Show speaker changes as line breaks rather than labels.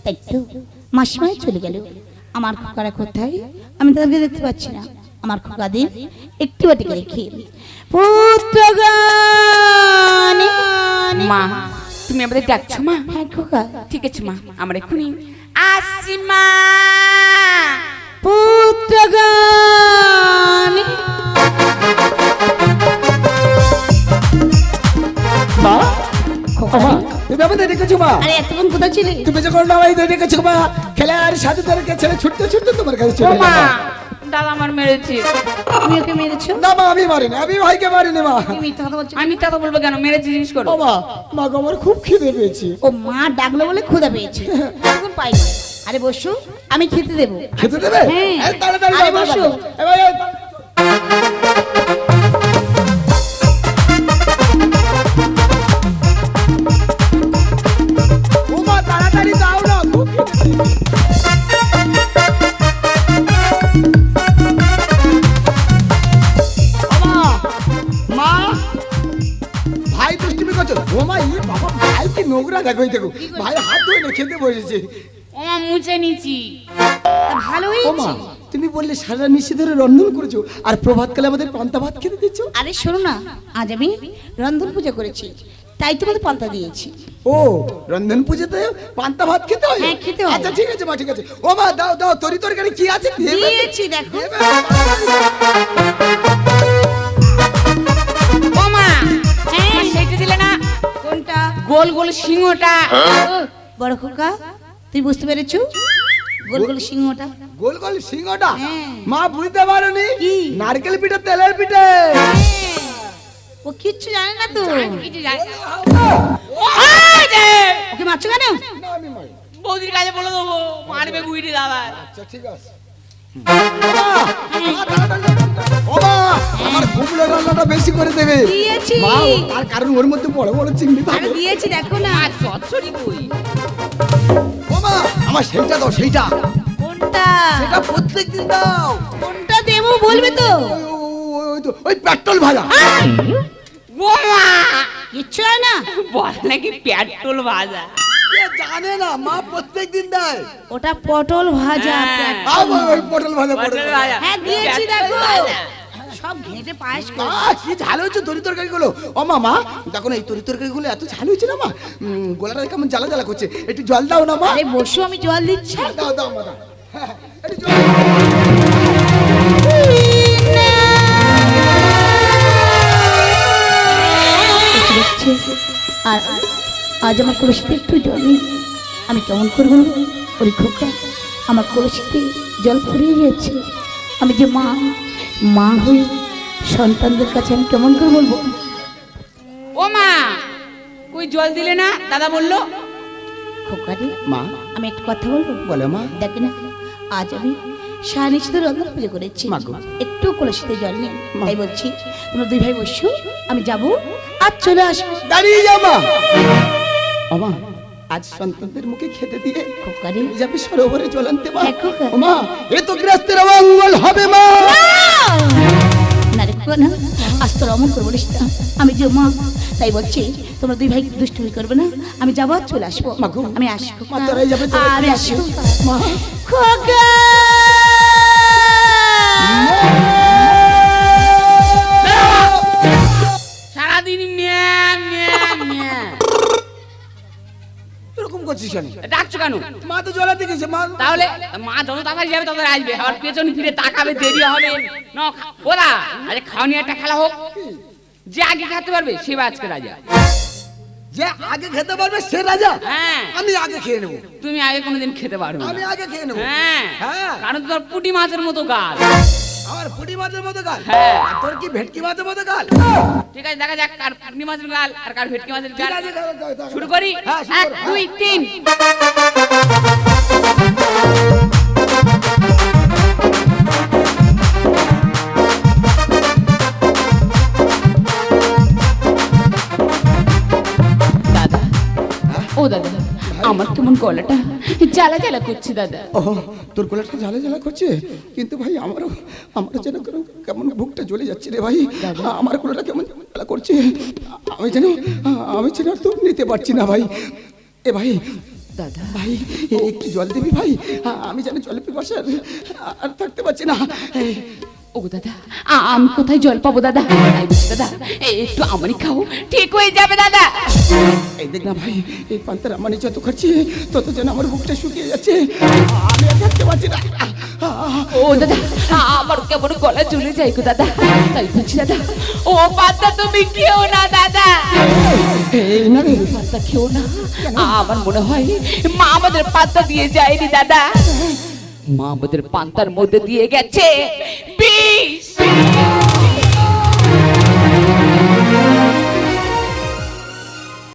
তাই তো মাসিমাই চলে গেল। আমার খোকারা কোথায়? আমি তাদেরকে দেখতে পাচ্ছি না। আমার খোকাদের একটু বাটিকে রেখে পুত্রগানে।
মা তুমি আমাদের ডাকছো মা?
হ্যাঁ খোকা।
ঠিক আছে মা, আমরা এক্ষুনি আসছি মা।
পুত্রগানে।
মা মা তুমি আমাদের ডেকেছো মা?
আরে এতক্ষণ কোথায় ছিলে?
তুমি যখন আমাদের ডেকেছো মা, খেলার সাথে তোরকে ছেড়ে ছুটতে ছুটতে তোমার কাছে চলে
মা
এলাম।
দাদা আমার মেরেছে।
তুমি ওকে মেরেছো?
না মা, আমি মারিনি, আমি ভাইকে মারিনি মা।
তুমি মিথ্যা কথা বলছো।
আমি দাদা বলবো কেন? মেরেছে জিনিস করো।
ও মা, মা গো আমার খুব খিদে পেয়েছি।
ও মা ডাকলো বলে ক্ষুধা পেয়েছে, এখন পাইনি। আরে বসু, আমি খেতে দেবো।
খেতে দেবে?
হ্যাঁ।
এই তাড়াতাড়ি
আরে
যাও,
বসো।
তাড়াতাড়ি। এই ভাই, এই ও মা তাড়াতাড়ি দাও না, খুব খিদে পেয়েছে। ও মা, মা ভাই দুষ্টুমি করছো? ও মা ই বাবা, ভাই কি নোংরা, দেখো দেখো ভাই হাত ধুয়ে না খেতে বসেছে।
ও মা মুছে নিচ্ছি।
ভালো
ও মা
হয়েছে।
তুমি বললে সারা নিশি ধরে রন্ধন করেছো, আর প্রভাতকালে আমাদের পান্তা ভাত খেতে দিচ্ছ।
আরে শোনো না, আজ আমি রন্ধন পূজা করেছি, তাই তোমাদের পান্তা দিয়েছি।
ও রন্ধন পুজোতে পান্তা ভাত খেতে হয়?
হ্যাঁ, খেতে হয়।
আচ্ছা ঠিক আছে মা, ঠিক আছে। ও মা দাও দাও, তরি তরকারি কি আছে দেবে তো?
দিয়েছি দেখো।
দেবে?
ও মা
হ্যাঁ।
সেইটা দিলে না?
কোনটা?
গোল গোল সিংহটা।
ও, বড় খোকা তুই বুঝতে পেরেছো? গোল গোল সিংহটা।
গোল গোল সিংহটা?
হ্যাঁ।
মা বুঝতে পারোনি?
কি?
নারকেল পিঠে, তেলের পিঠে।
ও কিচ্ছু জানে না তো।
কিছু জানি না।
ওকে মারছো কেন?
না আমি মারি।
বৌদির কাছে বলে দেবো, মারবে গুইটি দাদা।
আচ্ছা ঠিক আছে। ও মা, আমার কুমড়ো রান্নাটা বেশি করে দেবে।
দিয়েছি।
মা তার কারণ ওর মধ্যে বড় বড় চিংড়ি
আরে
থাকে।
দিয়েছি দেখো না।
আর চচ্চড়ি কই?
ও মা আমার সেইটা দাও, সেইটা।
কোনটা?
সেটা প্রত্যেকদিন দাও।
কোনটা দেবো বলবে তো?
ওই পেট্রোল ভাজা।
ও মা
কিচ্ছু হয় না।
বল নাকি পেট্রোল ভাজা।
এ জানে না মা, প্রত্যেকদিন দেয়।
ওটা পটল ভাজা।
হ্যাঁ।
ওই পটল ভাজা, পটল
পটল
ভাজা।
ভাজা।
হ্যাঁ দিয়েছি দেখো।
পেট্রোল ভাজা।
সব ঘেঁটে পায়েস করে।
কি ঝাল হয়েছে তরি তরকারি গুলো। ও মামা দেখো না, এই তরি তরকারি গুলো এত ঝাল হয়েছে না মা, গলাটা কেমন জ্বালা জ্বালা করছে। একটু জল দাও না মা।
আরে বসু, আমি জল দিচ্ছি।
দাও দাও মা দাও। হ্যাঁ, একটু জল
আর আজ আমার কলসিতে একটু জল নেই, আমি কেমন করবো? ওই খোকা, আমার কলসিতে জল ফুরিয়ে গেছে। আমি যে মা, মা হয়ে সন্তানদের কাছে আমি কেমন করে বলবো?
ও মা কই জল দিলে না? দাদা বললো।
খোকা রে,
মা
আমি একটা কথা বলবো?
বলো মা।
দেখে না, আজ আমি সারানিশিতে রন্ধন পুজো করেছি,
মা গো।
একটু কলসিতে জল নেই,
মা।
তাই বলছি তোমরা দুই ভাই বসো, আমি যাবো, আজ চলে আসবো।
দাঁড়িয়ে যাও মা। ও মা আজ সন্তানদের মুখে খেতে দিয়ে
খোকা রে,
তুমি যাবে সরোবরে জল আনতে মা।
হ্যাঁ, খোকা।
ও মা এ তো গৃহস্থের মঙ্গল হবে মা।
না রে খোকা, না, আজ তোর অমন করে বলিস না, আমি যে মা, তাই বলছি তোমরা দুই ভাই দুষ্টুমি করবে না, আমি যাবো আর চলে আসবো।
মা গো।
আমি আসি
মা,
খোকা,
তোরাই যাবে, তোরাই
আমি
চলে
আসি
আসিস।
খোকা।
মা
খোকা!
সারাদিন ম্যাম ম্যাম ম্যাম।
এরকম করছিস কেন?
ডাকছো কেন?
মা তো জলাতে গেছে মা।
তাহলে মা যত তাড়াতাড়ি যাবে তত আসবে, আবার পেছন ফিরে তাকাবে, দেরি হবে। ওরা আরে খাওয়া নিয়ে একটা খেলা হোক, যে আগে খেতে পারবে সে আজকে রাজা।
যে আগে খেতে পারবে সে রাজা।
হ্যাঁ
আমি আগে খেয়ে নেবো।
তুমি আগে কোনোদিন খেতে পারবে না।
আমি আগে খেয়ে নেবো।
হ্যাঁ
হ্যাঁ।
কারণ তোমার পুঁটি মাছের মতো গাল।
আমার পুঁটি মাছের মতো গাল।
হ্যাঁ।
আর তোর কি ভেটকি মাছের মতো গাল?
ঠিক আছে, দেখা যাক কার পুঁটি মাছের গাল আর কার ভেটকি মাছের
ঠিক
গাল।
আছে, দাও।
শুরু করি।
হ্যাঁ, শুরু
1
করো।
2 3। দাদা, ও দাদা, আমার কেমন গলাটা জ্বালা জ্বালা করছে দাদা।
ও তোর গলাটা জ্বালা জ্বালা করছে, কিন্তু ভাই আমারও যেন কেমন বুকটা জ্বলে যাচ্ছে রে ভাই। আমার গলাটা কেমন জ্বালা করছে, আমি যেন আর তো নিতে পারছি না ভাই। এ ভাই
দাদা
ভাই একটু জল দিবি ভাই, আমি জানি জলে পিপাসা আর থাকতে পারছি না।
ও দাদা আমি কোথায় জল পাবো দাদা? তাই বলছি দাদা একটু আমারই খাও, ঠিক হয়ে যাবে দাদা।
এই দেখ না ভাই, এই পান্তার আমার যত খাচ্ছি তত যেন আমার বুকটা শুকিয়ে যাচ্ছে, আমি আর থাকতে পারছি না।
ও দাদা আমার কেমন গলা চলে যায় গো দাদা, তাই বলছি দাদা ও পান্তা তুমি খেও না দাদা,
এই না রে,
পান্তা খেও না। আমার মনে হয় মা আমাদের পান্তা দিয়ে যায়নি দাদা, মা আমাদের পান্তার মধ্যে দিয়ে গেছে বিষ।